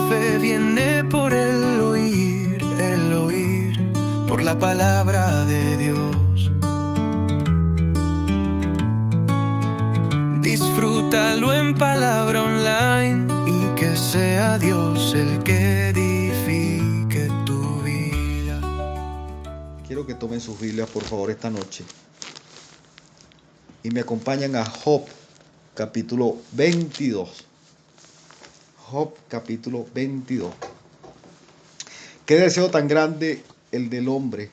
fe viene por el oír, por la palabra de Dios. Disfrútalo en palabra online y que sea Dios el que edifique tu vida. Quiero que tomen sus Biblias, por favor, esta noche y me acompañan a Job, capítulo 22. Job, capítulo 22. Qué deseo tan grande el del hombre,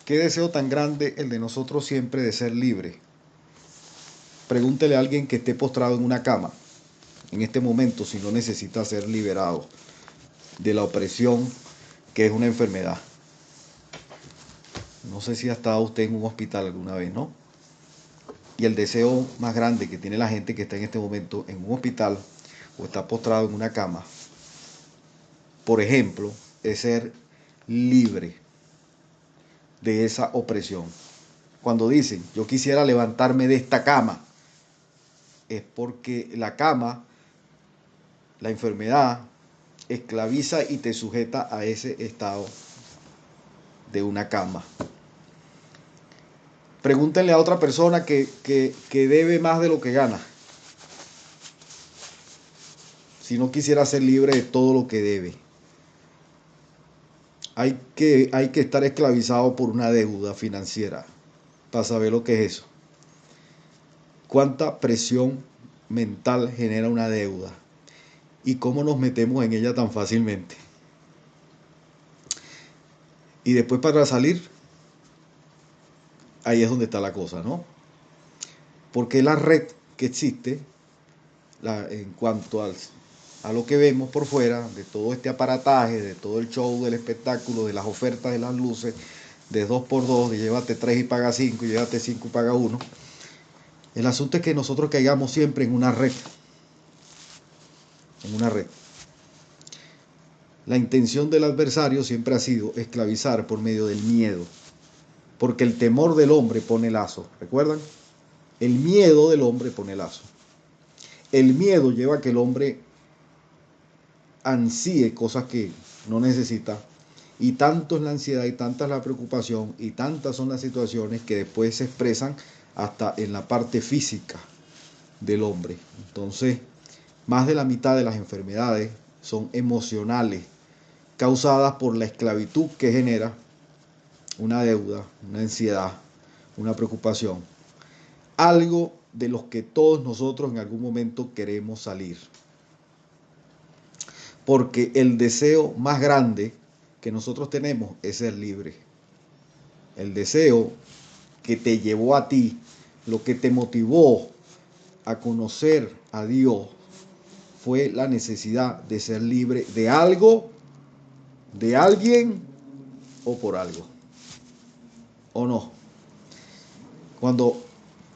qué deseo tan grande el de nosotros siempre de ser libre. Pregúntele a alguien que esté postrado en una cama en este momento si no necesita ser liberado de la opresión que es una enfermedad. No sé si ha estado usted en un hospital alguna vez, ¿no? Y el deseo más grande que tiene la gente que está en este momento en un hospital o está postrado en una cama, por ejemplo, es ser libre de esa opresión. Cuando dicen, yo quisiera levantarme de esta cama, es porque la cama, la enfermedad, esclaviza y te sujeta a ese estado de una cama. Pregúntenle a otra persona que debe más de lo que gana. Si no quisiera ser libre de todo lo que debe. Hay que estar esclavizado por una deuda financiera para saber lo que es eso. ¿Cuánta presión mental genera una deuda? ¿Y cómo nos metemos en ella tan fácilmente? Y después para salir, ahí es donde está la cosa, ¿no? Porque la red que existe, en cuanto a lo que vemos por fuera, de todo este aparataje, de todo el show del espectáculo, de las ofertas de las luces, de 2x2, de llévate 3 y paga 5, y llévate 5 y paga 1. El asunto es que nosotros caigamos siempre en una red. En una red. La intención del adversario siempre ha sido esclavizar por medio del miedo. Porque el temor del hombre pone lazo. ¿Recuerdan? El miedo del hombre pone lazo. El miedo lleva a que el hombre ansíe cosas que no necesita. Y tanto es la ansiedad y tanta es la preocupación y tantas son las situaciones que después se expresan hasta en la parte física del hombre. Entonces, más de la mitad de las enfermedades son emocionales, causadas por la esclavitud que genera una deuda, una ansiedad, una preocupación. Algo de los que todos nosotros en algún momento queremos salir. Porque el deseo más grande que nosotros tenemos es ser libre. El deseo que te llevó a ti, lo que te motivó a conocer a Dios, fue la necesidad de ser libre de algo, de alguien o por algo. ¿O no? Cuando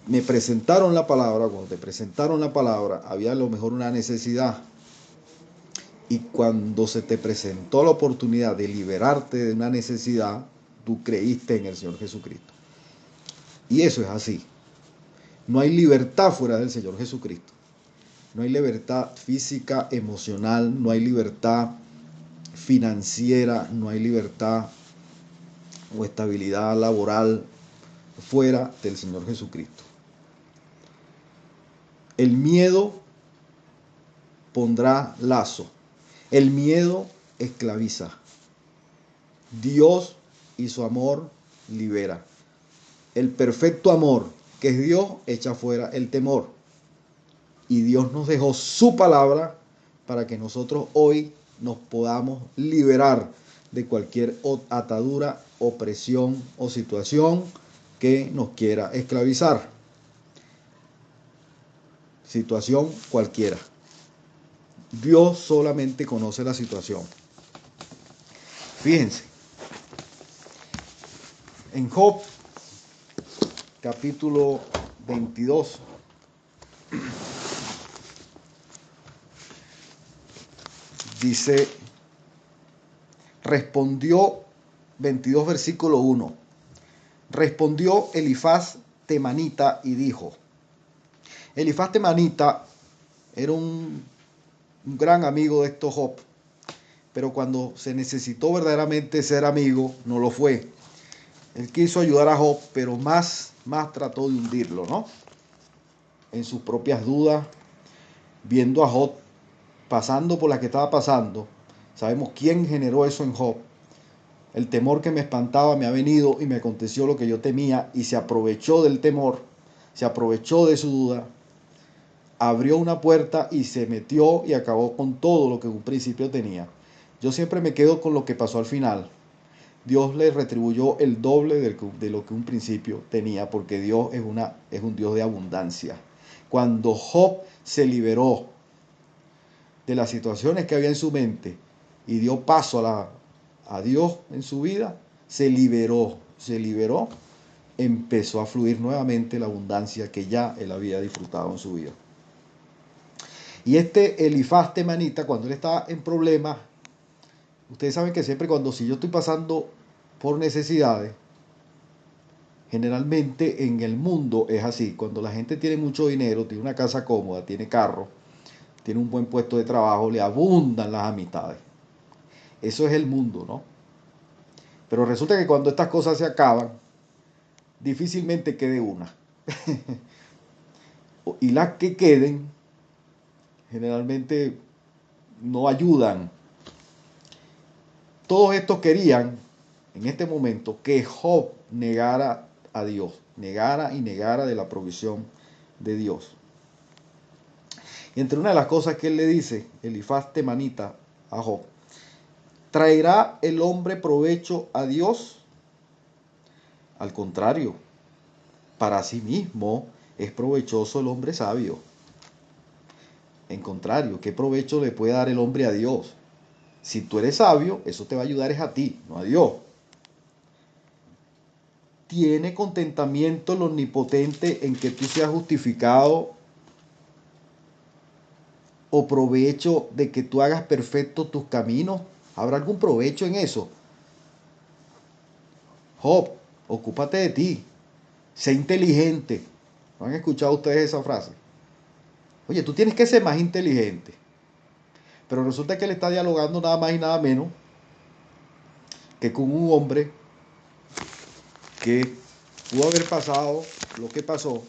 me presentaron la palabra, cuando te presentaron la palabra, había a lo mejor una necesidad. Y cuando se te presentó la oportunidad de liberarte de una necesidad, tú creíste en el Señor Jesucristo. Y eso es así. No hay libertad fuera del Señor Jesucristo. No hay libertad física, emocional, no hay libertad financiera, no hay libertad o estabilidad laboral fuera del Señor Jesucristo. El miedo pondrá lazo. El miedo esclaviza. Dios y su amor libera. El perfecto amor, que es Dios, echa fuera el temor. Y Dios nos dejó su palabra para que nosotros hoy nos podamos liberar de cualquier atadura, opresión o situación que nos quiera esclavizar. Situación cualquiera. Dios solamente conoce la situación. Fíjense, en Job, capítulo 22, dice, respondió, 22 versículo 1, respondió Elifaz temanita y dijo, Elifaz temanita era un gran amigo de estos Job, pero cuando se necesitó verdaderamente ser amigo, no lo fue. Él quiso ayudar a Job, pero más trató de hundirlo, ¿no? En sus propias dudas, viendo a Job pasando por la que estaba pasando. Sabemos quién generó eso en Job. El temor que me espantaba me ha venido y me aconteció lo que yo temía, y se aprovechó del temor, se aprovechó de su duda, abrió una puerta y se metió y acabó con todo lo que en un principio tenía. Yo siempre me quedo con lo que pasó al final. Dios le retribuyó el doble de lo que un principio tenía, porque Dios es un Dios de abundancia. Cuando Job se liberó de las situaciones que había en su mente y dio paso a Dios en su vida, se liberó, empezó a fluir nuevamente la abundancia que ya él había disfrutado en su vida. Y este Elifaz temanita, cuando él estaba en problemas, ustedes saben que siempre si yo estoy pasando por necesidades, generalmente en el mundo es así. Cuando la gente tiene mucho dinero, tiene una casa cómoda, tiene carro, tiene un buen puesto de trabajo, le abundan las amistades. Eso es el mundo, ¿no? Pero resulta que cuando estas cosas se acaban, difícilmente quede una. Y las que queden, generalmente no ayudan. Todos estos querían, en este momento, que Job negara a Dios, negara de la provisión de Dios. Y entre una de las cosas que él le dice, Elifaz temanita, a Job, ¿traerá el hombre provecho a Dios? Al contrario, para sí mismo es provechoso el hombre sabio. En contrario, ¿qué provecho le puede dar el hombre a Dios? Si tú eres sabio, eso te va a ayudar es a ti, no a Dios. ¿Tiene contentamiento el omnipotente en que tú seas justificado o provecho de que tú hagas perfectos tus caminos? ¿Habrá algún provecho en eso? Job, ocúpate de ti. Sé inteligente. ¿No han escuchado ustedes esa frase? Oye, tú tienes que ser más inteligente. Pero resulta que él está dialogando nada más y nada menos que con un hombre que pudo haber pasado lo que pasó,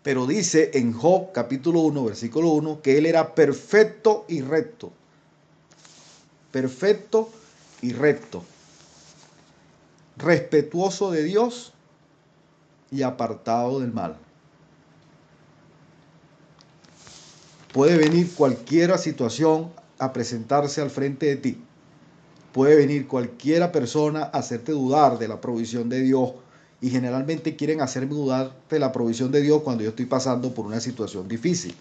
pero dice en Job capítulo 1, versículo 1, que él era perfecto y recto. Perfecto y recto. Respetuoso de Dios y apartado del mal. Puede venir cualquier situación a presentarse al frente de ti. Puede venir cualquiera persona a hacerte dudar de la provisión de Dios. Y generalmente quieren hacerme dudar de la provisión de Dios cuando yo estoy pasando por una situación difícil.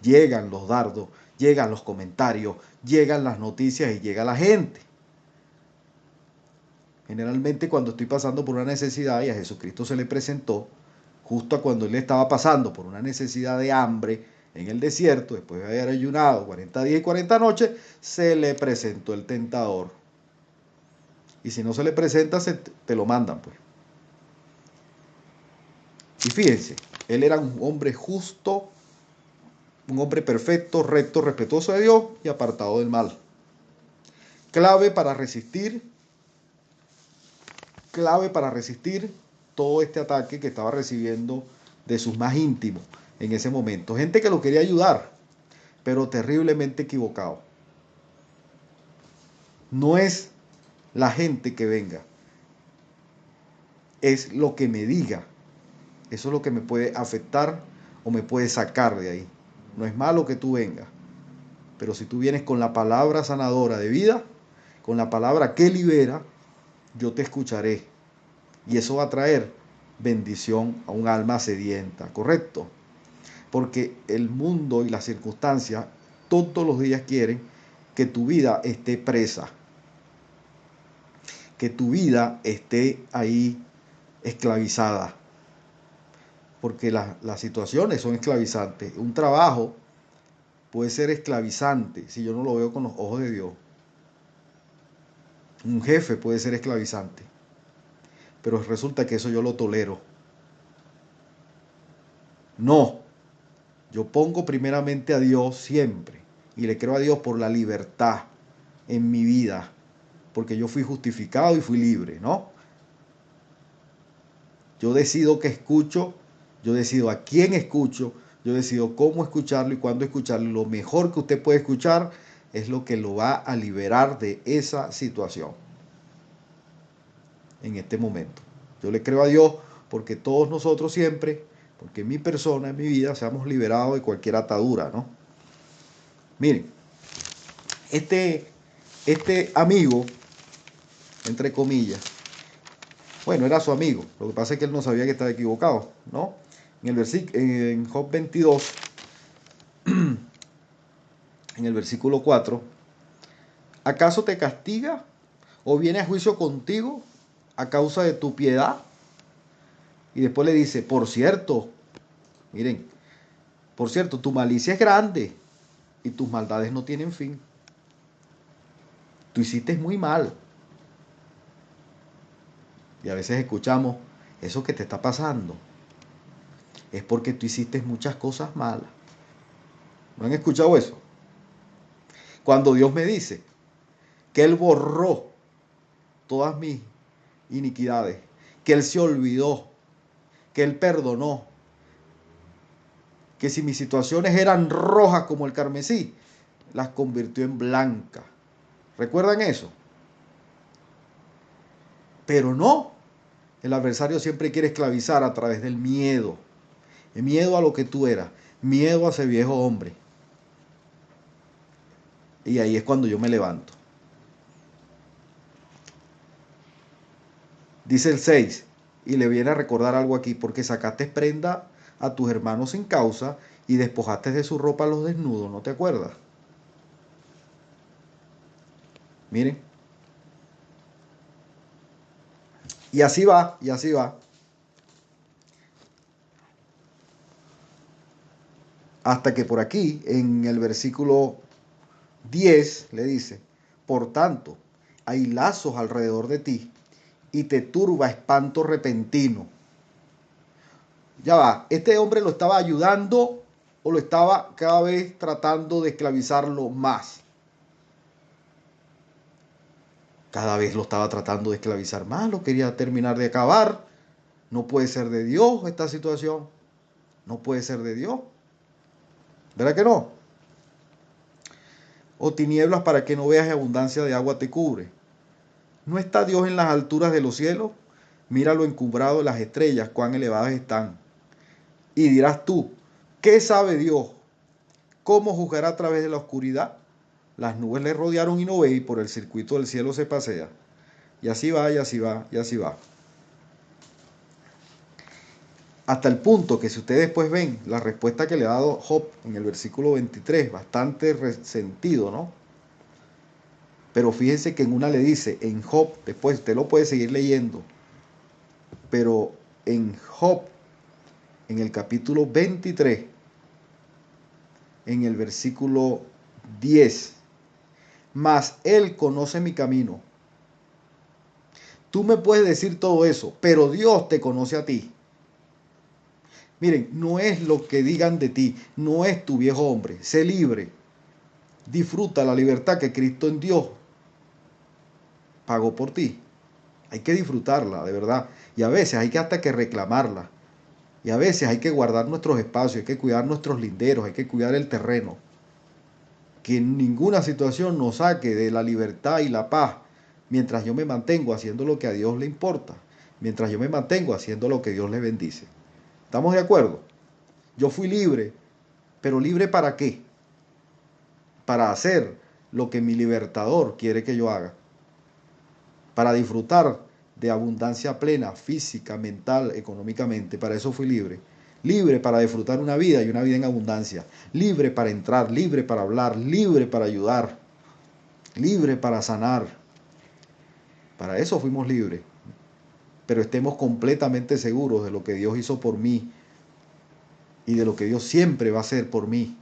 Llegan los dardos, llegan los comentarios, llegan las noticias y llega la gente. Generalmente cuando estoy pasando por una necesidad, y a Jesucristo se le presentó, justo a cuando él estaba pasando por una necesidad de hambre en el desierto, después de haber ayunado 40 días y 40 noches, se le presentó el tentador. Y si no se le presenta, te lo mandan, pues. Y fíjense, él era un hombre justo, un hombre perfecto, recto, respetuoso de Dios y apartado del mal. Clave para resistir todo este ataque que estaba recibiendo de sus más íntimos en ese momento. Gente que lo quería ayudar, pero terriblemente equivocado. No es la gente que venga, es lo que me diga. Eso es lo que me puede afectar o me puede sacar de ahí. No es malo que tú vengas, pero si tú vienes con la palabra sanadora de vida, con la palabra que libera, yo te escucharé. Y eso va a traer bendición a un alma sedienta, ¿correcto? Porque el mundo y las circunstancias todos los días quieren que tu vida esté presa, que tu vida esté ahí esclavizada. Porque las situaciones son esclavizantes. Un trabajo puede ser esclavizante si yo no lo veo con los ojos de Dios. Un jefe puede ser esclavizante, pero resulta que eso yo lo tolero. No, yo pongo primeramente a Dios siempre y le creo a Dios por la libertad. en mi vida, porque yo fui justificado y fui libre, ¿no? Yo decido qué escucho, yo decido a quién escucho, yo decido cómo escucharlo y cuándo escucharlo. Lo mejor que usted puede escuchar es lo que lo va a liberar de esa situación en este momento. Yo le creo a Dios porque todos nosotros siempre, porque en mi persona, en mi vida, seamos liberados de cualquier atadura, ¿no? Miren, este amigo, entre comillas, bueno, era su amigo, lo que pasa es que él no sabía que estaba equivocado, ¿no? En Job 22, en el versículo 4, ¿acaso te castiga o viene a juicio contigo a causa de tu piedad? Y después le dice, por cierto, miren, por cierto, tu malicia es grande y tus maldades no tienen fin. Tú hiciste muy mal. Y a veces escuchamos, eso que te está pasando es porque tú hiciste muchas cosas malas. ¿No han escuchado eso? Cuando Dios me dice que Él borró todas mis iniquidades, que Él se olvidó, que Él perdonó, que si mis situaciones eran rojas como el carmesí, las convirtió en blancas. ¿Recuerdan eso? Pero no, el adversario siempre quiere esclavizar a través del miedo. El miedo a lo que tú eras, miedo a ese viejo hombre. Y ahí es cuando yo me levanto. Dice el 6, y le viene a recordar algo aquí, porque sacaste prenda a tus hermanos sin causa y despojaste de su ropa a los desnudos, ¿no te acuerdas? Miren. Y así va, y así va. Hasta que por aquí, en el versículo 10, le dice, por tanto, hay lazos alrededor de ti y te turba espanto repentino. Ya va, este hombre lo estaba ayudando o lo estaba cada vez tratando de esclavizarlo más. Cada vez lo estaba tratando de esclavizar más, lo quería terminar de acabar. No puede ser de Dios esta situación. No puede ser de Dios. ¿Verdad que no? O tinieblas para que no veas y abundancia de agua te cubre. ¿No está Dios en las alturas de los cielos? Mira lo encumbrado de las estrellas, cuán elevadas están. Y dirás tú, ¿qué sabe Dios? ¿Cómo juzgará a través de la oscuridad? Las nubes le rodearon y no ve, y por el circuito del cielo se pasea. Y así va, y así va, y así va. Hasta el punto que si ustedes después ven la respuesta que le ha dado Job en el versículo 23, bastante resentido, ¿no? Pero fíjense que en una le dice, en Job, después usted lo puede seguir leyendo, pero en Job, en el capítulo 23, en el versículo 10, mas Él conoce mi camino. Tú me puedes decir todo eso, pero Dios te conoce a ti. Miren, no es lo que digan de ti, no es tu viejo hombre. Sé libre. Disfruta la libertad que Cristo en Dios pagó por ti. Hay que disfrutarla, de verdad. Y a veces hay que hasta que reclamarla. Y a veces hay que guardar nuestros espacios, hay que cuidar nuestros linderos, hay que cuidar el terreno. Que en ninguna situación nos saque de la libertad y la paz mientras yo me mantengo haciendo lo que a Dios le importa. Mientras yo me mantengo haciendo lo que Dios le bendice. ¿Estamos de acuerdo? Yo fui libre, pero ¿libre para qué? Para hacer lo que mi libertador quiere que yo haga. Para disfrutar de abundancia plena, física, mental, económicamente. Para eso fui libre. Libre para disfrutar una vida y una vida en abundancia. Libre para entrar, libre para hablar, libre para ayudar, libre para sanar. Para eso fuimos libres. Pero estemos completamente seguros de lo que Dios hizo por mí y de lo que Dios siempre va a hacer por mí.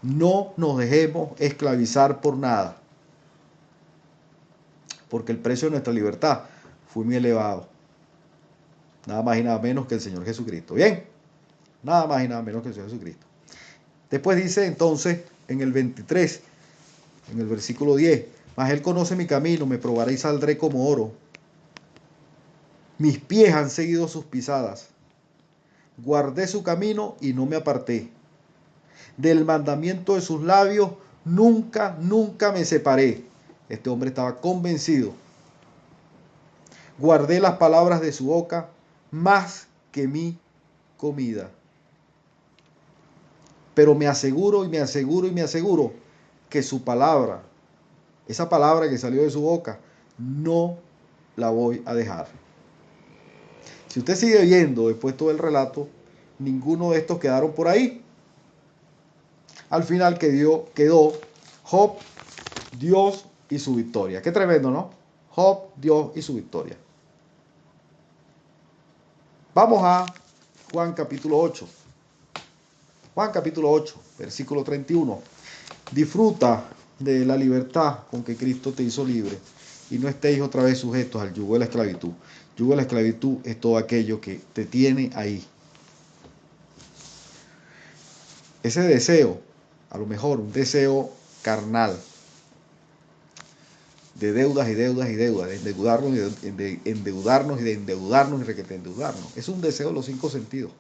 No nos dejemos esclavizar por nada, porque el precio de nuestra libertad fue muy elevado. Nada más y nada menos que el Señor Jesucristo. Bien, nada más y nada menos que el Señor Jesucristo. Después dice entonces en el 23, en el versículo 10. Mas él conoce mi camino, me probará y saldré como oro. Mis pies han seguido sus pisadas. Guardé su camino y no me aparté. Del mandamiento de sus labios nunca, nunca me separé. Este hombre estaba convencido. Guardé las palabras de su boca más que mi comida. Pero me aseguro y me aseguro y me aseguro que su palabra, esa palabra que salió de su boca, no la voy a dejar. Si usted sigue viendo después todo el relato, ninguno de estos quedaron por ahí. Al final quedó Job, Dios y su victoria. Qué tremendo, ¿no? Job, Dios y su victoria. Vamos a Juan capítulo 8. Juan capítulo 8, versículo 31. Disfruta de la libertad con que Cristo te hizo libre y no estéis otra vez sujetos al yugo de la esclavitud. Yugo de la esclavitud es todo aquello que te tiene ahí. Ese deseo, a lo mejor un deseo carnal, de deudas y deudas y deudas, de endeudarnos y de endeudarnos y requete endeudarnos. Es un deseo de los 5 sentidos.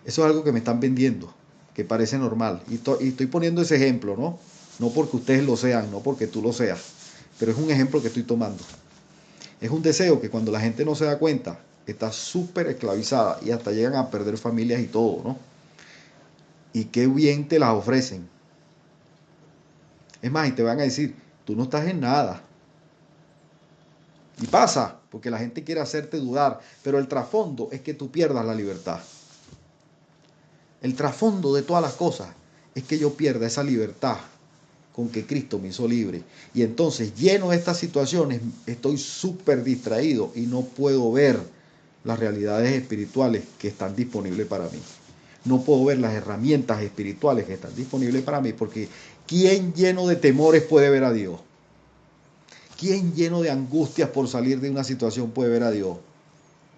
Eso es algo que me están vendiendo, que parece normal. Y estoy poniendo ese ejemplo, ¿no? No porque ustedes lo sean, no porque tú lo seas, pero es un ejemplo que estoy tomando. Es un deseo que cuando la gente no se da cuenta, está súper esclavizada y hasta llegan a perder familias y todo, ¿no? Y qué bien te las ofrecen. Es más, y te van a decir, tú no estás en nada. Y pasa, porque la gente quiere hacerte dudar, pero el trasfondo es que tú pierdas la libertad. El trasfondo de todas las cosas es que yo pierda esa libertad con que Cristo me hizo libre. Y entonces, lleno de estas situaciones, estoy súper distraído y no puedo ver las realidades espirituales que están disponibles para mí. No puedo ver las herramientas espirituales que están disponibles para mí, porque ¿quién lleno de temores puede ver a Dios? ¿Quién lleno de angustias por salir de una situación puede ver a Dios?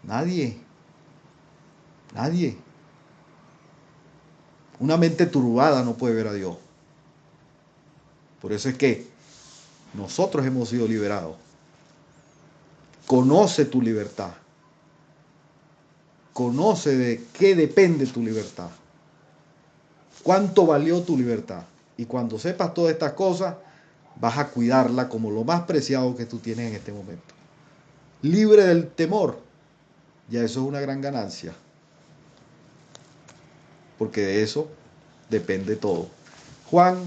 Nadie. Nadie. Una mente turbada no puede ver a Dios. Por eso es que nosotros hemos sido liberados. Conoce tu libertad. Conoce de qué depende tu libertad. ¿Cuánto valió tu libertad? Y cuando sepas todas estas cosas, vas a cuidarla como lo más preciado que tú tienes en este momento. Libre del temor, ya eso es una gran ganancia. Porque de eso depende todo. Juan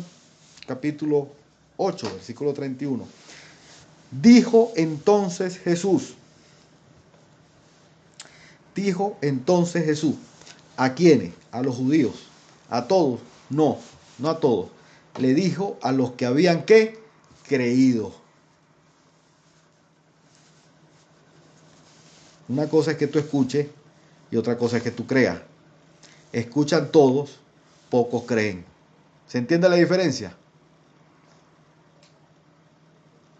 capítulo 8, versículo 31. Dijo entonces Jesús. ¿A quiénes? A los judíos. ¿A todos? No, no a todos. Le dijo a los que habían ¿qué? Creído. Una cosa es que tú escuches y otra cosa es que tú creas. Escuchan todos, pocos creen. ¿Se entiende la diferencia?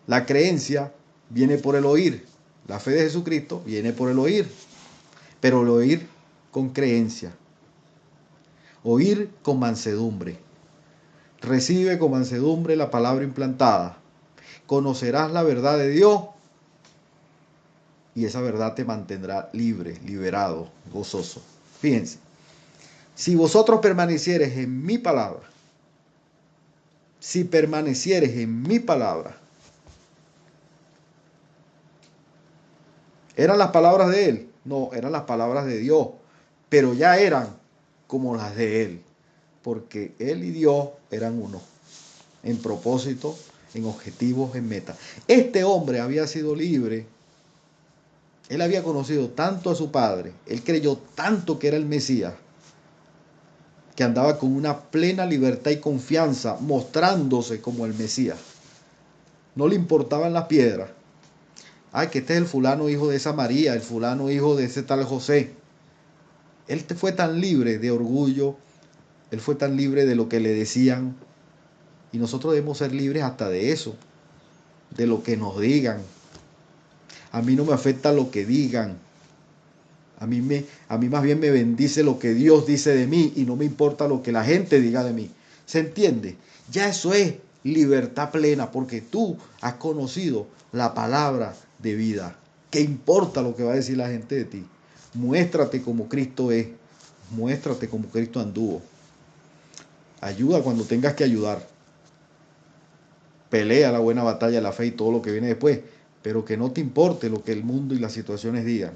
La creencia viene por el oír. La fe de Jesucristo viene por el oír. Pero el oír con creencia. Oír con mansedumbre. Recibe con mansedumbre la palabra implantada. Conocerás la verdad de Dios y esa verdad te mantendrá libre, liberado, gozoso. Fíjense, si vosotros permaneciereis en mi palabra, ¿eran las palabras de él? No, eran las palabras de Dios, pero ya eran como las de él, porque él y Dios eran uno, en propósito, en objetivos, en meta. Este hombre había sido libre. Él había conocido tanto a su padre, él creyó tanto que era el Mesías, que andaba con una plena libertad y confianza, mostrándose como el Mesías. No le importaban las piedras. Ay, que este es el fulano hijo de esa María, el fulano hijo de ese tal José. Él fue tan libre de orgullo, él fue tan libre de lo que le decían. Y nosotros debemos ser libres hasta de eso, de lo que nos digan. A mí no me afecta lo que digan. A mí más bien me bendice lo que Dios dice de mí y no me importa lo que la gente diga de mí. ¿Se entiende? Ya eso es libertad plena, porque tú has conocido la palabra de vida. ¿Qué importa lo que va a decir la gente de ti? Muéstrate como Cristo es. Muéstrate como Cristo anduvo. Ayuda cuando tengas que ayudar. Pelea la buena batalla de la fe y todo lo que viene después. Pero que no te importe lo que el mundo y las situaciones digan.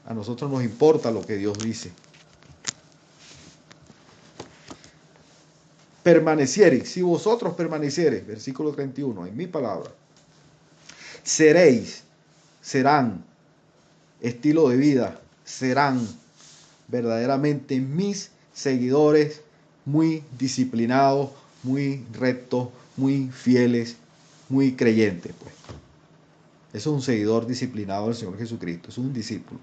A nosotros nos importa lo que Dios dice. Permaneciereis, si vosotros permaneciereis, versículo 31, en mi palabra, seréis, serán, estilo de vida, serán verdaderamente mis seguidores, muy disciplinados, muy rectos, muy fieles, muy creyentes. Pues. Eso es un seguidor disciplinado del Señor Jesucristo, es un discípulo.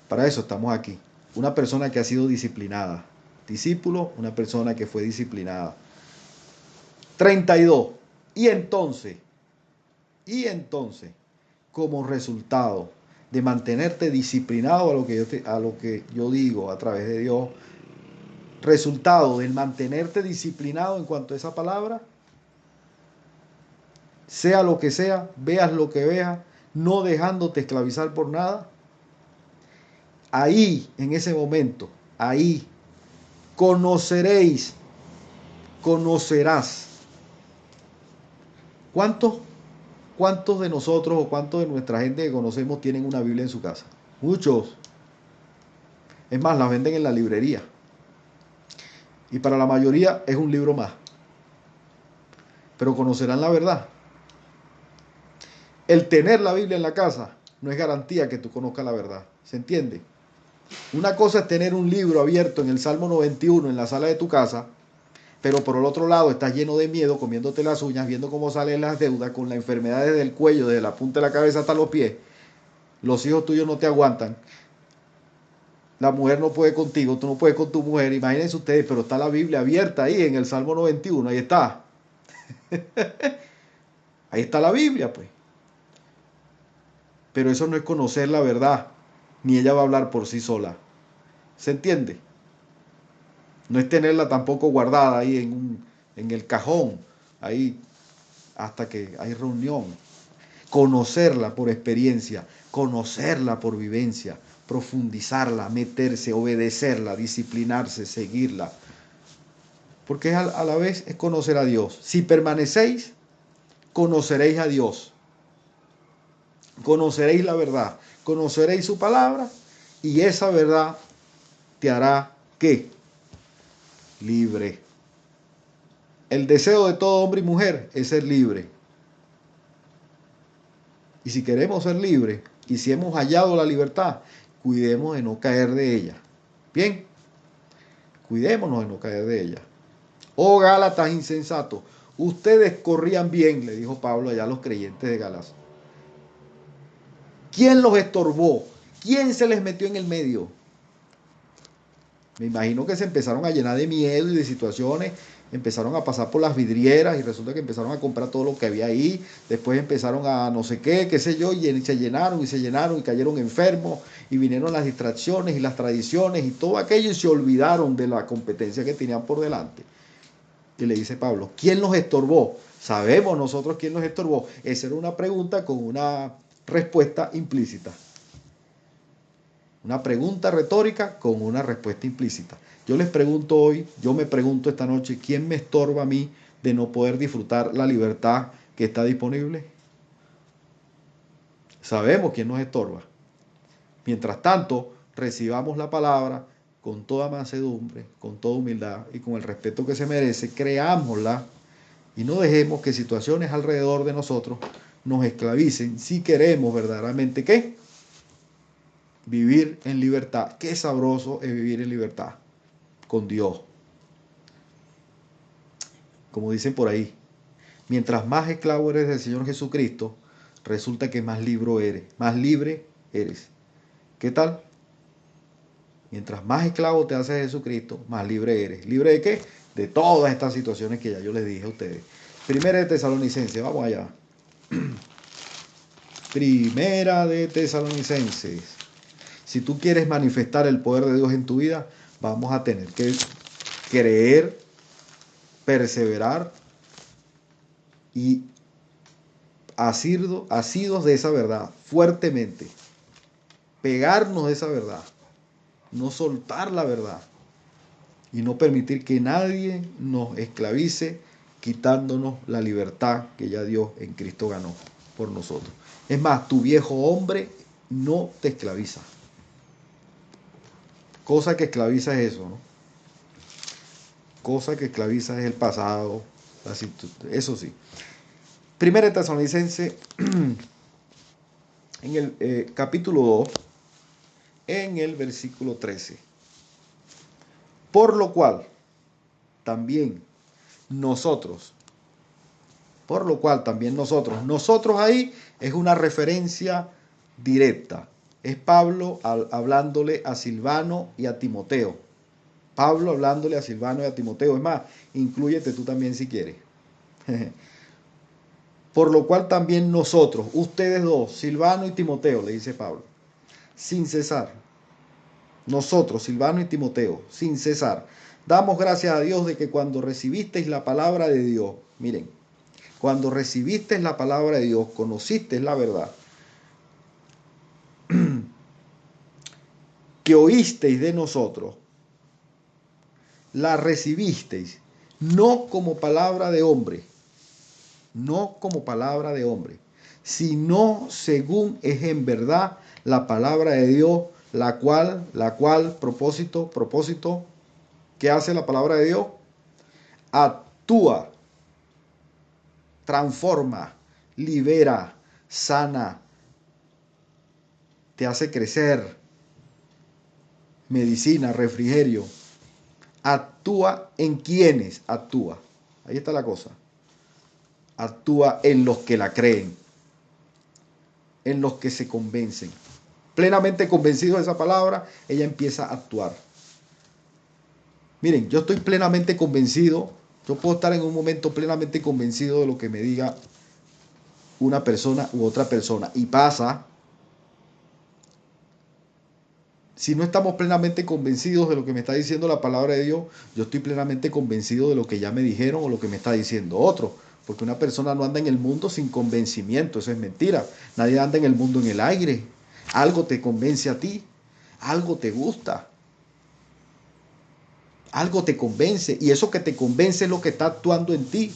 Para eso estamos aquí. Una persona que ha sido disciplinada. Discípulo, una persona que fue disciplinada. 32. Y entonces, como resultado de mantenerte disciplinado a lo que yo digo a través de Dios, resultado del mantenerte disciplinado en cuanto a esa palabra, sea lo que sea, veas lo que veas, no dejándote esclavizar por nada, ahí, en ese momento, ahí, conocerás. ¿Cuántos de nosotros o cuántos de nuestra gente que conocemos tienen una Biblia en su casa? Muchos. Es más, la venden en la librería. Y para la mayoría es un libro más. Pero conocerán la verdad. El tener la Biblia en la casa no es garantía que tú conozcas la verdad. ¿Se entiende? Una cosa es tener un libro abierto en el Salmo 91 en la sala de tu casa, pero por el otro lado estás lleno de miedo, comiéndote las uñas, viendo cómo salen las deudas, con la enfermedad desde el cuello, desde la punta de la cabeza hasta los pies. Los hijos tuyos no te aguantan. La mujer no puede contigo, tú no puedes con tu mujer. Imagínense ustedes, pero está la Biblia abierta ahí en el Salmo 91, ahí está. Ahí está la Biblia, pues. Pero eso no es conocer la verdad, ni ella va a hablar por sí sola. ¿Se entiende? No es tenerla tampoco guardada ahí en el cajón, ahí hasta que hay reunión. Conocerla por experiencia, conocerla por vivencia, profundizarla, meterse, obedecerla, disciplinarse, seguirla. Porque a la vez es conocer a Dios. Si permanecéis, conoceréis a Dios. Conoceréis la verdad, conoceréis su palabra y esa verdad te hará ¿qué? Libre. El deseo de todo hombre y mujer es ser libre. Y si queremos ser libres y si hemos hallado la libertad, cuidemos de no caer de ella. Bien, cuidémonos de no caer de ella. Oh Gálatas insensatos, ustedes corrían bien, le dijo Pablo allá a los creyentes de Gálatas. ¿Quién los estorbó? ¿Quién se les metió en el medio? Me imagino que se empezaron a llenar de miedo y de situaciones, empezaron a pasar por las vidrieras y resulta que empezaron a comprar todo lo que había ahí, después empezaron a no sé qué sé yo, y se llenaron y cayeron enfermos y vinieron las distracciones y las tradiciones y todo aquello y se olvidaron de la competencia que tenían por delante. Y le dice Pablo, ¿quién los estorbó? Sabemos nosotros quién los estorbó. Esa era una pregunta con una respuesta implícita. Una pregunta retórica con una respuesta implícita. Yo les pregunto hoy, yo me pregunto esta noche, ¿quién me estorba a mí de no poder disfrutar la libertad que está disponible? Sabemos quién nos estorba. Mientras tanto, recibamos la palabra con toda mansedumbre, con toda humildad y con el respeto que se merece, creámosla y no dejemos que situaciones alrededor de nosotros nos esclavicen si queremos verdaderamente ¿qué? Vivir en libertad. Qué sabroso es vivir en libertad con Dios. Como dicen por ahí, mientras más esclavo eres del Señor Jesucristo, resulta que más libre eres. ¿Qué tal? Mientras más esclavo te hace Jesucristo, más libre eres. ¿Libre de qué? De todas estas situaciones que ya yo les dije a ustedes. Primera de Tesalonicenses, vamos allá. Primera de Tesalonicenses. Si tú quieres manifestar el poder de Dios en tu vida, vamos a tener que creer, perseverar y asidos de esa verdad, fuertemente. Pegarnos de esa verdad, no soltar la verdad y no permitir que nadie nos esclavice, quitándonos la libertad que ya Dios en Cristo ganó por nosotros. Es más, tu viejo hombre no te esclaviza. Cosa que esclaviza es eso, ¿no? Cosa que esclaviza es el pasado, eso sí. Primera de Tesalonicenses, en el capítulo 2, en el versículo 13. Por lo cual también nosotros, nosotros ahí es una referencia directa. Es Pablo hablándole a Silvano y a Timoteo. Pablo hablándole a Silvano y a Timoteo. Es más, inclúyete tú también si quieres. Por lo cual también nosotros, ustedes dos, Silvano y Timoteo, le dice Pablo, sin cesar. Nosotros, Silvano y Timoteo, sin cesar, damos gracias a Dios de que cuando recibisteis la palabra de Dios, miren, cuando recibisteis la palabra de Dios, conocisteis la verdad, que oísteis de nosotros, la recibisteis, no como palabra de hombre, sino según es en verdad la palabra de Dios, la cual, propósito, ¿qué hace la palabra de Dios? Actúa, transforma, libera, sana, te hace crecer, medicina, refrigerio. Actúa en quienes actúa. Ahí está la cosa. Actúa en los que la creen, en los que se convencen. Plenamente convencido de esa palabra, ella empieza a actuar. Miren, yo estoy plenamente convencido, yo puedo estar en un momento plenamente convencido de lo que me diga una persona u otra persona. Y pasa, si no estamos plenamente convencidos de lo que me está diciendo la palabra de Dios, yo estoy plenamente convencido de lo que ya me dijeron o lo que me está diciendo otro. Porque una persona no anda en el mundo sin convencimiento, eso es mentira. Nadie anda en el mundo en el aire. Algo te convence a ti, algo te gusta, algo te convence, y eso que te convence es lo que está actuando en ti.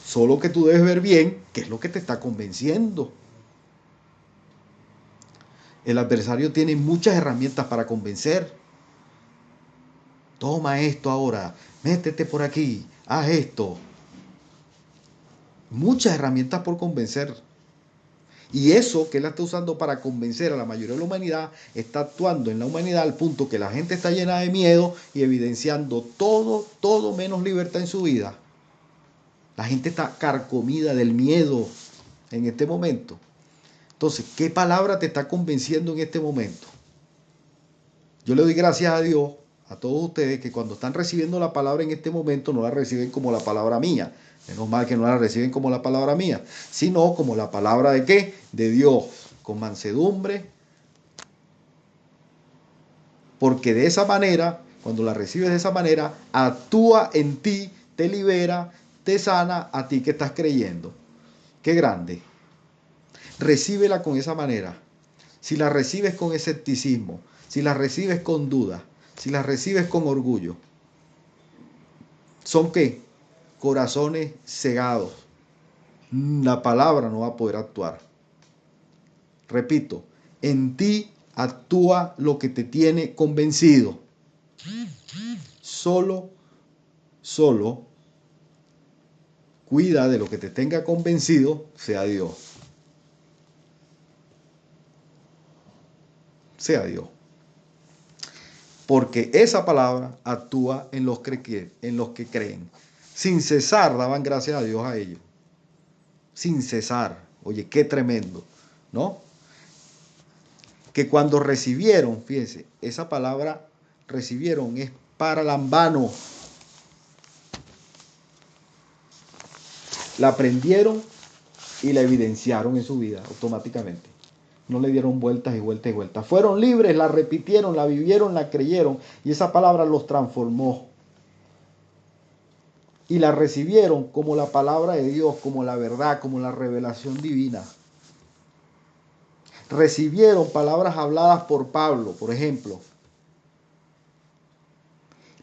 Solo que tú debes ver bien qué es lo que te está convenciendo. El adversario tiene muchas herramientas para convencer. Toma esto ahora, métete por aquí, haz esto. Muchas herramientas por convencer. Y eso que él está usando para convencer a la mayoría de la humanidad, está actuando en la humanidad al punto que la gente está llena de miedo y evidenciando todo menos libertad en su vida. La gente está carcomida del miedo en este momento. Entonces, ¿qué palabra te está convenciendo en este momento? Yo le doy gracias a Dios, a todos ustedes, que cuando están recibiendo la palabra en este momento, no la reciben como la palabra mía. Menos mal que no la reciben como la palabra mía, sino como la palabra de ¿qué? De Dios, con mansedumbre. Porque de esa manera, cuando la recibes de esa manera, actúa en ti, te libera, te sana a ti que estás creyendo. ¡Qué grande! Recíbela con esa manera. Si la recibes con escepticismo, si la recibes con duda, si la recibes con orgullo, ¿son qué? Corazones cegados. La palabra no va a poder actuar. Repito, en ti actúa lo que te tiene convencido. Solo cuida de lo que te tenga convencido, sea Dios. Sea Dios. Porque esa palabra actúa en los que creen. Sin cesar daban gracias a Dios a ellos. Sin cesar. Oye, qué tremendo, ¿no? Que cuando recibieron, fíjense, esa palabra recibieron es paralambano. La aprendieron y la evidenciaron en su vida automáticamente. No le dieron vueltas y vueltas y vueltas. Fueron libres, la repitieron, la vivieron, la creyeron y esa palabra los transformó. Y la recibieron como la palabra de Dios, como la verdad, como la revelación divina. Recibieron palabras habladas por Pablo, por ejemplo.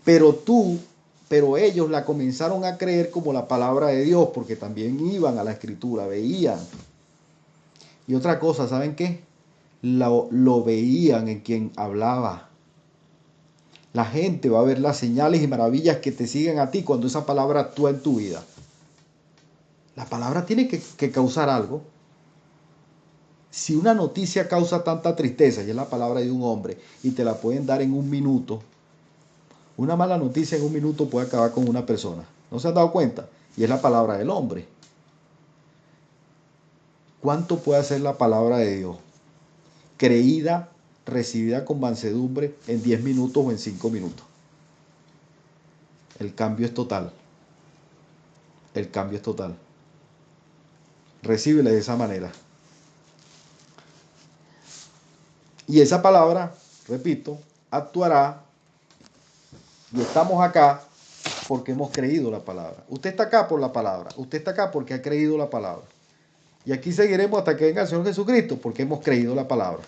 Pero ellos la comenzaron a creer como la palabra de Dios, porque también iban a la escritura, veían. Y otra cosa, ¿saben qué? Lo veían en quien hablaba. La gente va a ver las señales y maravillas que te siguen a ti cuando esa palabra actúa en tu vida. La palabra tiene que causar algo. Si una noticia causa tanta tristeza, y es la palabra de un hombre, y te la pueden dar en un minuto, una mala noticia en un minuto puede acabar con una persona. ¿No se han dado cuenta? Y es la palabra del hombre. ¿Cuánto puede hacer la palabra de Dios? Creída, recibida con mansedumbre en 10 minutos o en 5 minutos. El cambio es total. El cambio es total. Recíbela de esa manera. Y esa palabra, repito, actuará. Y estamos acá porque hemos creído la palabra. Usted está acá por la palabra. Usted está acá porque ha creído la palabra. Y aquí seguiremos hasta que venga el Señor Jesucristo porque hemos creído la palabra.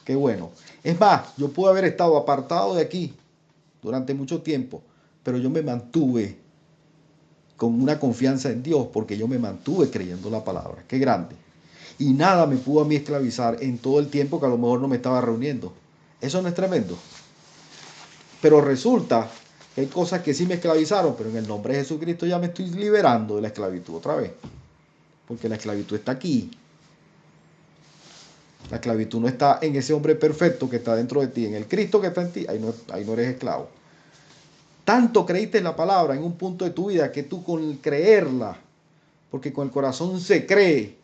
Qué bueno. Es más, yo pude haber estado apartado de aquí durante mucho tiempo, pero yo me mantuve con una confianza en Dios porque yo me mantuve creyendo la palabra. Qué grande. Y nada me pudo a mí esclavizar en todo el tiempo que a lo mejor no me estaba reuniendo. Eso no es tremendo. Pero resulta que hay cosas que sí me esclavizaron, pero en el nombre de Jesucristo ya me estoy liberando de la esclavitud otra vez. Porque la esclavitud está aquí. La esclavitud no está en ese hombre perfecto que está dentro de ti, en el Cristo que está en ti, ahí no eres esclavo. Tanto creíste en la palabra en un punto de tu vida que tú con creerla, porque con el corazón se cree,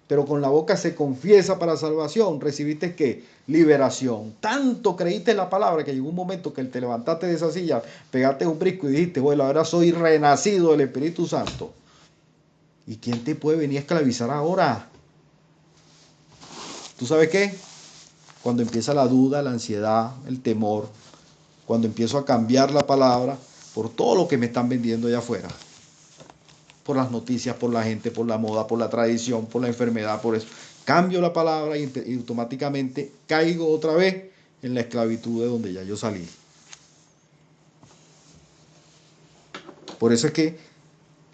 pero con la boca se confiesa para salvación, recibiste ¿qué? Liberación. Tanto creíste en la palabra que llegó un momento que te levantaste de esa silla, pegaste un brisco y dijiste, bueno, ahora soy renacido del Espíritu Santo. ¿Y quién te puede venir a esclavizar ahora? ¿Tú sabes qué? Cuando empieza la duda, la ansiedad, el temor, cuando empiezo a cambiar la palabra por todo lo que me están vendiendo allá afuera. Por las noticias, por la gente, por la moda, por la tradición, por la enfermedad, por eso. Cambio la palabra y automáticamente caigo otra vez en la esclavitud de donde ya yo salí. Por eso es que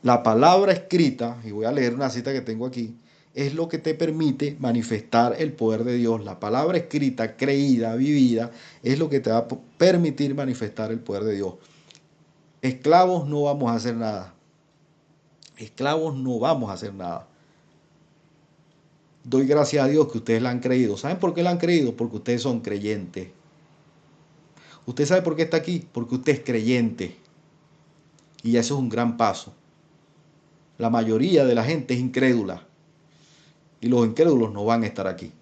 la palabra escrita, y voy a leer una cita que tengo aquí, es lo que te permite manifestar el poder de Dios. La palabra escrita, creída, vivida, es lo que te va a permitir manifestar el poder de Dios. Esclavos no vamos a hacer nada. Esclavos no vamos a hacer nada. Doy gracias a Dios que ustedes la han creído. ¿Saben por qué la han creído? Porque ustedes son creyentes. ¿Usted sabe por qué está aquí? Porque usted es creyente. Y eso es un gran paso. La mayoría de la gente es incrédula. Y los incrédulos no van a estar aquí.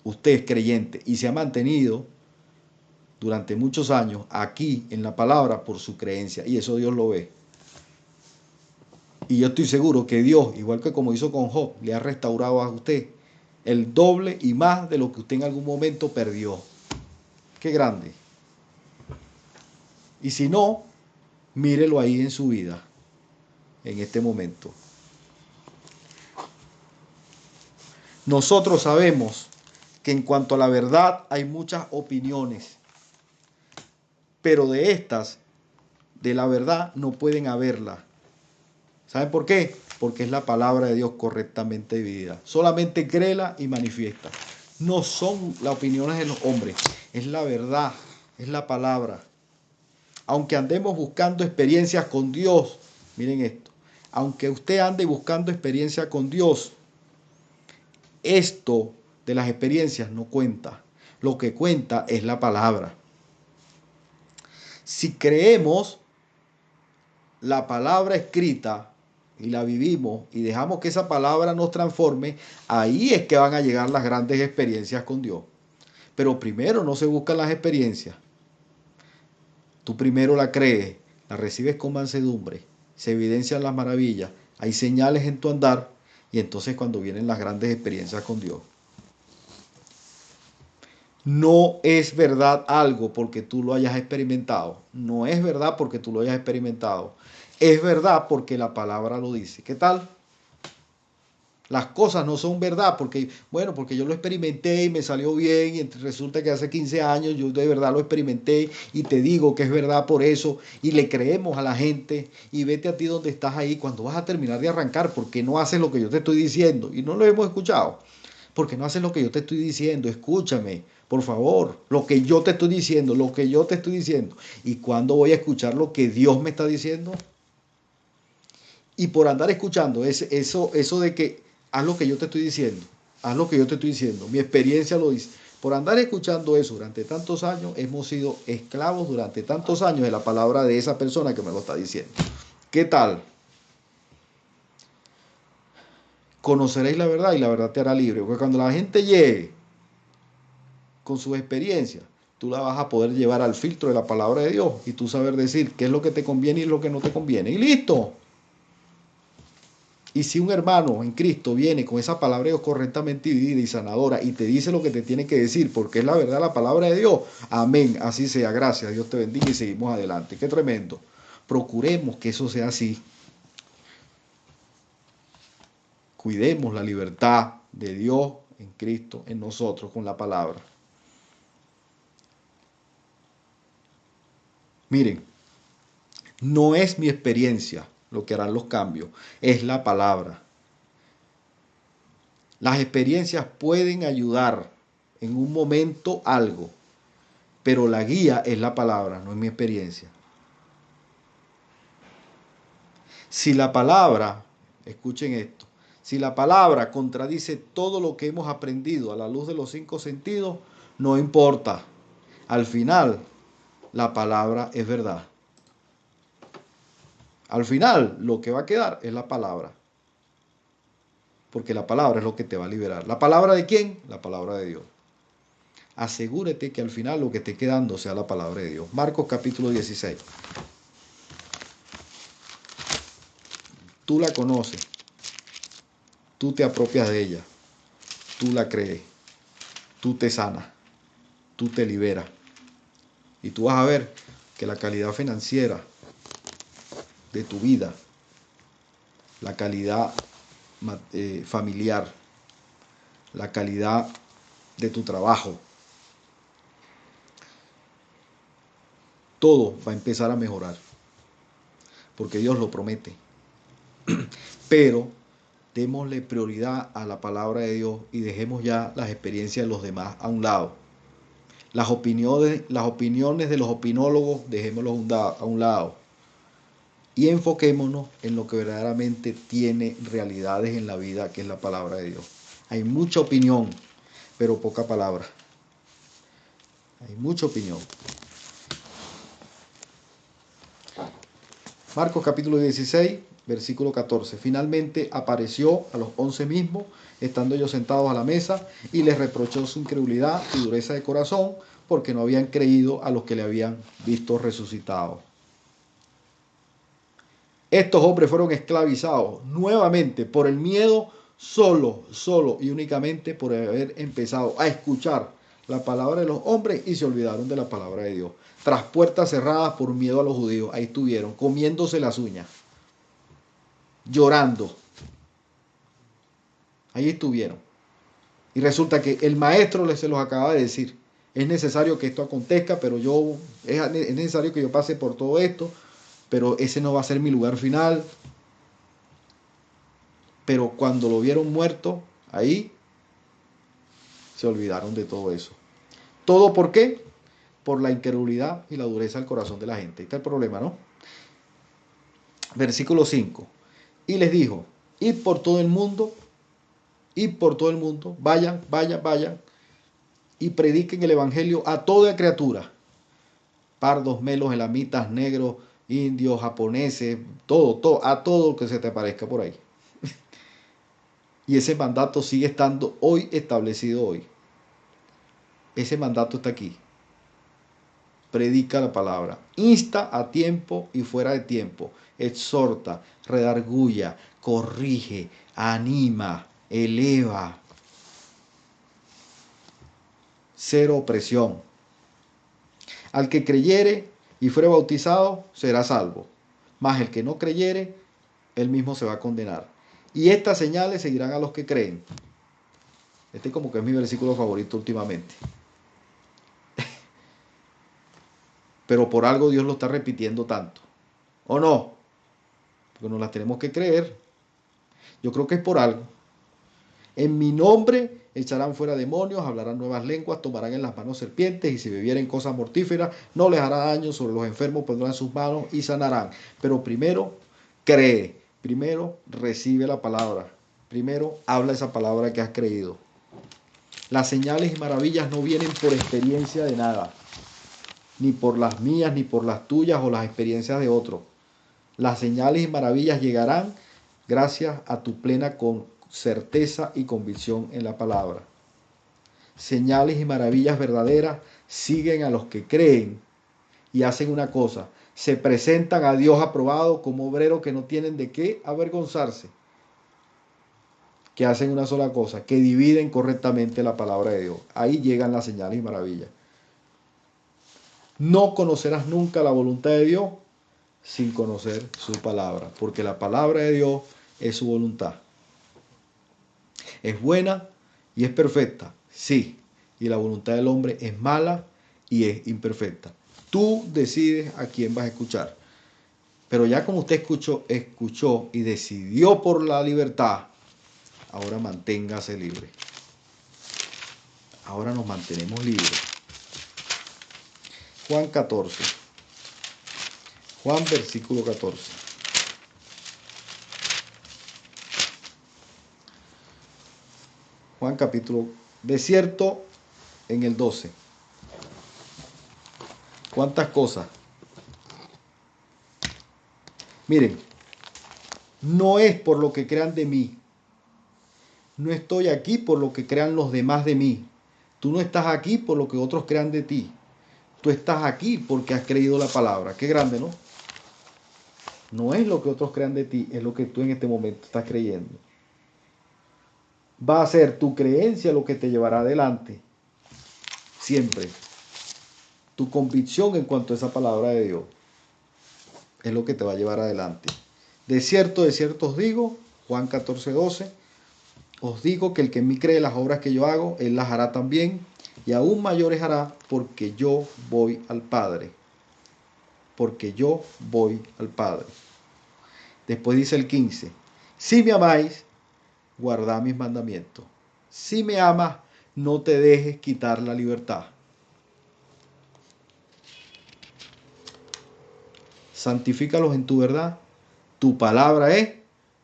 Usted es creyente y se ha mantenido durante muchos años aquí en la palabra por su creencia. Y eso Dios lo ve. Y yo estoy seguro que Dios, igual que como hizo con Job, le ha restaurado a usted el doble y más de lo que usted en algún momento perdió. Qué grande. Y si no, mírelo ahí en su vida, en este momento. Nosotros sabemos que en cuanto a la verdad hay muchas opiniones, pero de estas, de la verdad, no pueden haberla. ¿Saben por qué? Porque es la palabra de Dios correctamente vivida. Solamente créela y manifiesta. No son las opiniones de los hombres, es la verdad, es la palabra. Aunque andemos buscando experiencias con Dios, miren esto, aunque usted ande buscando experiencia con Dios, esto de las experiencias no cuenta. Lo que cuenta es la palabra. Si creemos la palabra escrita y la vivimos y dejamos que esa palabra nos transforme, ahí es que van a llegar las grandes experiencias con Dios. Pero primero no se buscan las experiencias. Tú primero la crees, la recibes con mansedumbre, se evidencian las maravillas, hay señales en tu andar Y entonces cuando vienen las grandes experiencias con Dios. No es verdad algo porque tú lo hayas experimentado. No es verdad porque tú lo hayas experimentado. Es verdad porque la palabra lo dice. ¿Qué tal? Las cosas no son verdad porque, bueno, porque yo lo experimenté y me salió bien y resulta que hace 15 años yo de verdad lo experimenté y te digo que es verdad por eso y le creemos a la gente y vete a ti donde estás ahí cuando vas a terminar de arrancar porque no haces lo que yo te estoy diciendo y no lo hemos escuchado. Porque no haces lo que yo te estoy diciendo, escúchame, por favor, lo que yo te estoy diciendo, lo que yo te estoy diciendo. ¿Y cuándo voy a escuchar lo que Dios me está diciendo? Y por andar escuchando eso de que haz lo que yo te estoy diciendo, haz lo que yo te estoy diciendo, mi experiencia lo dice. Por andar escuchando eso durante tantos años, hemos sido esclavos durante tantos años de la palabra de esa persona que me lo está diciendo. ¿Qué tal? Conoceréis la verdad y la verdad te hará libre. Porque cuando la gente llegue con sus experiencias, tú la vas a poder llevar al filtro de la palabra de Dios y tú saber decir qué es lo que te conviene y lo que no te conviene. Y listo. Y si un hermano en Cristo viene con esa palabra de Dios correctamente dividida y sanadora y te dice lo que te tiene que decir, porque es la verdad la palabra de Dios, amén, así sea, gracias, Dios te bendiga y seguimos adelante. Qué tremendo. Procuremos que eso sea así. Cuidemos la libertad de Dios en Cristo, en nosotros, con la palabra. Miren, no es mi experiencia lo que harán los cambios, es la palabra. Las experiencias pueden ayudar en un momento algo, pero la guía es la palabra, no es mi experiencia. Si la palabra, escuchen esto, si la palabra contradice todo lo que hemos aprendido a la luz de los 5 sentidos, no importa. Al final, la palabra es verdad. Al final, lo que va a quedar es la palabra. Porque la palabra es lo que te va a liberar. ¿La palabra de quién? La palabra de Dios. Asegúrate que al final lo que esté quedando sea la palabra de Dios. Marcos capítulo 16. Tú la conoces. Tú te apropias de ella. Tú la crees. Tú te sanas. Tú te liberas. Y tú vas a ver que la calidad financiera de tu vida, la calidad familiar, la calidad de tu trabajo, todo va a empezar a mejorar. Porque Dios lo promete. Pero démosle prioridad a la palabra de Dios y dejemos ya las experiencias de los demás a un lado. Las opiniones de los opinólogos, dejémoslos a un lado. Y enfoquémonos en lo que verdaderamente tiene realidades en la vida, que es la palabra de Dios. Hay mucha opinión, pero poca palabra. Hay mucha opinión. Marcos capítulo 16, versículo 14. Finalmente apareció a los 11 mismos, estando ellos sentados a la mesa, y les reprochó su incredulidad y dureza de corazón, porque no habían creído a los que le habían visto resucitado. Estos hombres fueron esclavizados nuevamente por el miedo, solo y únicamente por haber empezado a escuchar la palabra de los hombres y se olvidaron de la palabra de Dios. Tras puertas cerradas por miedo a los judíos, ahí estuvieron, comiéndose las uñas, llorando. Ahí estuvieron. Y resulta que el maestro se los acaba de decir. Es necesario que esto acontezca, pero es necesario que yo pase por todo esto, pero ese no va a ser mi lugar final. Pero cuando lo vieron muerto, ahí se olvidaron de todo eso. ¿Todo por qué? Por la incredulidad y la dureza del corazón de la gente. Ahí está el problema, ¿no? Versículo 5. Y les dijo, id por todo el mundo, vayan, y prediquen el evangelio a toda criatura. Pardos, melos, elamitas, negros, indios, japoneses, todo, a todo que se te aparezca por ahí. Y ese mandato sigue estando hoy establecido hoy. Ese mandato está aquí. predica la palabra, insta a tiempo y fuera de tiempo, exhorta, redarguya, corrige, anima, eleva. Cero opresión. Al que creyere y fuere bautizado, será salvo. Mas el que no creyere, él mismo se va a condenar. Y estas señales seguirán a los que creen. Este como que es mi versículo favorito últimamente. Pero por algo Dios lo está repitiendo tanto. ¿O no? Porque nos las tenemos que creer. Yo creo que es por algo. En mi nombre echarán fuera demonios, hablarán nuevas lenguas, tomarán en las manos serpientes, y si bebieren cosas mortíferas, no les hará daño. Sobre los enfermos pondrán sus manos y sanarán. Pero primero cree, primero recibe la palabra, primero habla esa palabra que has creído. Las señales y maravillas no vienen por experiencia de nada, ni por las mías, ni por las tuyas o las experiencias de otros. Las señales y maravillas llegarán gracias a tu plena certeza y convicción en la palabra. Señales y maravillas verdaderas siguen a los que creen y hacen una cosa: se presentan a Dios aprobado como obreros que no tienen de qué avergonzarse, que hacen una sola cosa, que dividen correctamente la palabra de Dios. Ahí llegan las señales y maravillas. No conocerás nunca la voluntad de Dios sin conocer su palabra, porque la palabra de Dios es su voluntad. Es buena y es perfecta, sí, y la voluntad del hombre es mala y es imperfecta. Tú decides a quién vas a escuchar. Pero ya como usted escuchó y decidió por la libertad, ahora manténgase libre. Ahora nos mantenemos libres. Juan 14. Juan versículo 14. Juan capítulo, de cierto, en el 12. ¿Cuántas cosas? Miren, no es por lo que crean de mí. No estoy aquí por lo que crean los demás de mí. Tú no estás aquí por lo que otros crean de ti. Tú estás aquí porque has creído la palabra. Qué grande, ¿no? No es lo que otros crean de ti, es lo que tú en este momento estás creyendo. Va a ser tu creencia lo que te llevará adelante. Siempre. Tu convicción en cuanto a esa palabra de Dios es lo que te va a llevar adelante. De cierto os digo, Juan 14, 12, os digo que el que en mí cree las obras que yo hago, él las hará también, y aún mayores hará, porque yo voy al Padre. Porque yo voy al Padre. Después dice el 15, si me amáis, guardad mis mandamientos. Si me amas, no te dejes quitar la libertad. Santifícalos en tu verdad. Tu palabra es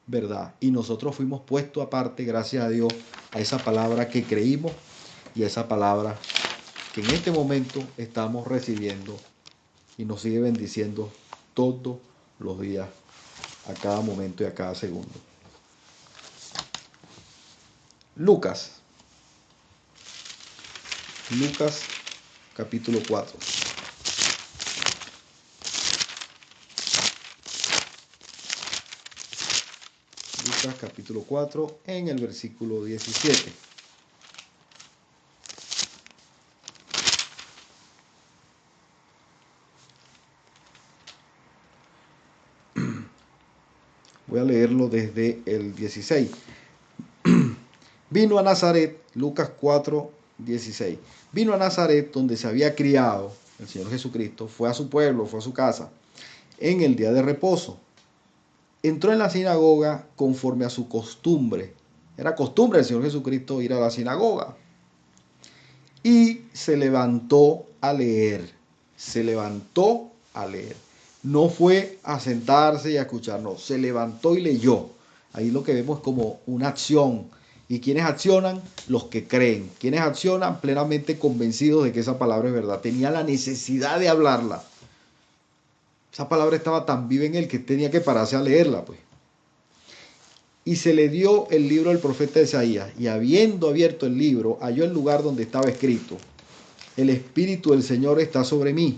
verdad. Y nosotros fuimos puestos aparte, gracias a Dios, a esa palabra que creímos y a esa palabra que en este momento estamos recibiendo y nos sigue bendiciendo todos los días, a cada momento y a cada segundo. Lucas capítulo 4. Lucas capítulo 4 en el versículo 17. Voy a leerlo desde el 16. Vino a Nazaret, Lucas 4, 16. Vino a Nazaret, donde se había criado el Señor Jesucristo, fue a su pueblo, fue a su casa, en el día de reposo. Entró en la sinagoga conforme a su costumbre. Era costumbre del Señor Jesucristo ir a la sinagoga. Y se levantó a leer. Se levantó a leer. No fue a sentarse y a escuchar, no. Se levantó y leyó. Ahí lo que vemos es como una acción. ¿Y quiénes accionan? Los que creen. ¿Quiénes accionan? Plenamente convencidos de que esa palabra es verdad. Tenía la necesidad de hablarla. Esa palabra estaba tan viva en él que tenía que pararse a leerla, pues. Y se le dio el libro del profeta Isaías, y habiendo abierto el libro, halló el lugar donde estaba escrito: el Espíritu del Señor está sobre mí,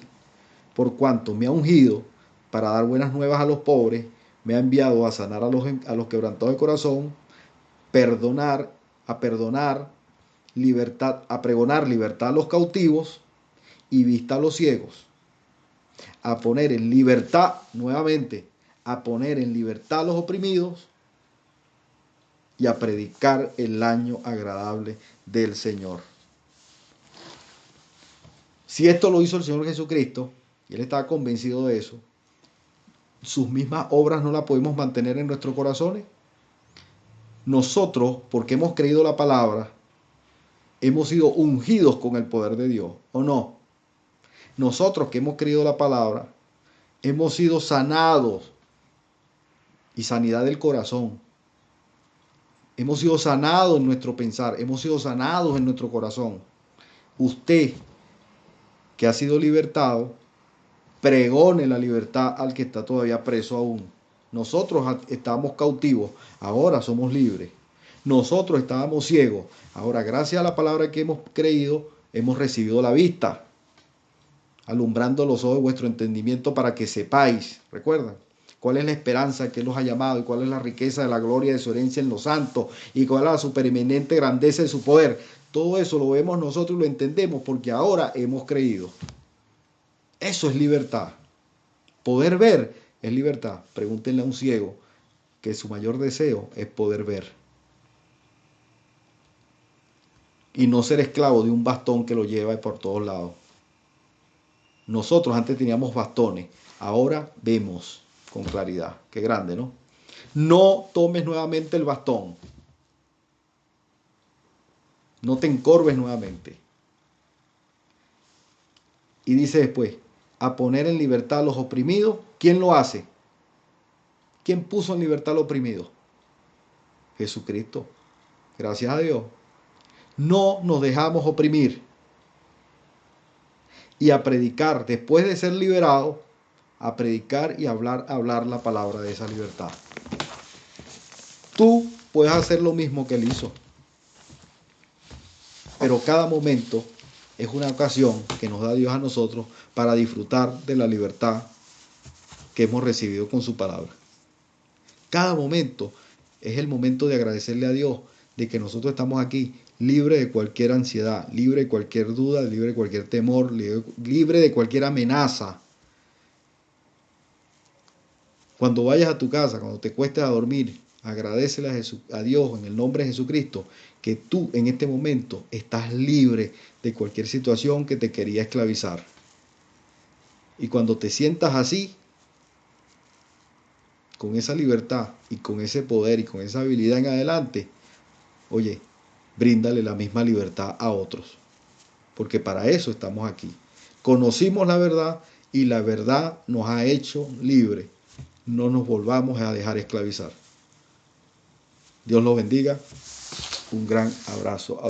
por cuanto me ha ungido para dar buenas nuevas a los pobres, me ha enviado a sanar a los quebrantados de corazón, a perdonar libertad, a pregonar libertad a los cautivos y vista a los ciegos, a poner en libertad, nuevamente, a poner en libertad a los oprimidos y a predicar el año agradable del Señor. Si esto lo hizo el Señor Jesucristo, y Él estaba convencido de eso, sus mismas obras no las podemos mantener en nuestros corazones. Nosotros, porque hemos creído la palabra, hemos sido ungidos con el poder de Dios, ¿o no? Nosotros que hemos creído la palabra, hemos sido sanados, y sanidad del corazón. Hemos sido sanados en nuestro pensar, hemos sido sanados en nuestro corazón. Usted que ha sido libertado, pregone la libertad al que está todavía preso aún. Nosotros estábamos cautivos, ahora somos libres. Nosotros estábamos ciegos, ahora gracias a la palabra que hemos creído, hemos recibido la vista, alumbrando los ojos de vuestro entendimiento para que sepáis, ¿recuerdan? Cuál es la esperanza que Él los ha llamado y cuál es la riqueza de la gloria de su herencia en los santos y cuál es la supereminente grandeza de su poder. Todo eso lo vemos nosotros y lo entendemos porque ahora hemos creído. Eso es libertad. Poder ver es libertad. Pregúntenle a un ciego que su mayor deseo es poder ver. Y no ser esclavo de un bastón que lo lleva por todos lados. Nosotros antes teníamos bastones, ahora vemos con claridad. Qué grande, ¿no? No tomes nuevamente el bastón. No te encorves nuevamente. Y dice después, a poner en libertad a los oprimidos. ¿Quién lo hace? ¿Quién puso en libertad a los oprimidos? Jesucristo. Gracias a Dios. No nos dejamos oprimir. Y a predicar, después de ser liberados, a predicar y hablar la palabra de esa libertad. Tú puedes hacer lo mismo que Él hizo. Pero cada momento es una ocasión que nos da Dios a nosotros para disfrutar de la libertad que hemos recibido con su palabra. Cada momento es el momento de agradecerle a Dios de que nosotros estamos aquí libre de cualquier ansiedad, libre de cualquier duda, libre de cualquier temor, libre de cualquier amenaza. Cuando vayas a tu casa, cuando te cuestes a dormir, agradécele a Dios en el nombre de Jesucristo que tú en este momento estás libre de cualquier situación que te quería esclavizar. Y cuando te sientas así, con esa libertad y con ese poder y con esa habilidad en adelante, oye, bríndale la misma libertad a otros. Porque para eso estamos aquí. Conocimos la verdad y la verdad nos ha hecho libres. No nos volvamos a dejar esclavizar. Dios los bendiga. Un gran abrazo.